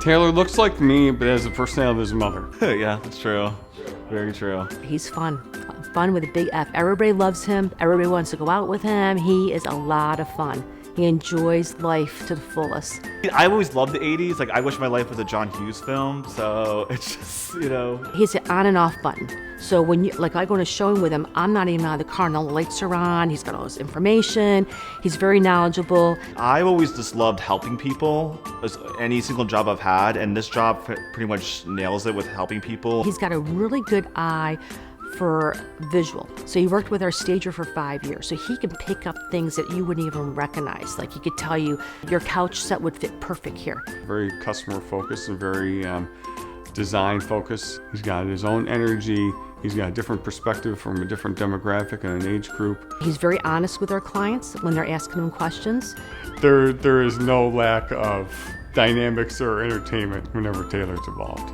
Taylor looks like me, but has the personality of his mother. Yeah, that's true. Very true. He's fun. Fun with a big F. Everybody loves him. Everybody wants to go out with him. He is a lot of fun. He enjoys life to the fullest. I always loved the 80s. Like, I wish my life was a John Hughes film, so it's just, He's an on and off button. So when I go to showing with him, I'm not even out of the car and all the lights are on. He's got all this information. He's very knowledgeable. I've always just loved helping people, any single job I've had, and this job pretty much nails it with helping people. He's got a really good eye for visual. So he worked with our stager for 5 years. So he can pick up things that you wouldn't even recognize. Like he could tell you your couch set would fit perfect here. Very customer focused and very design focused. He's got his own energy. He's got a different perspective from a different demographic and an age group. He's very honest with our clients when they're asking him questions. There is no lack of dynamics or entertainment whenever Taylor's involved.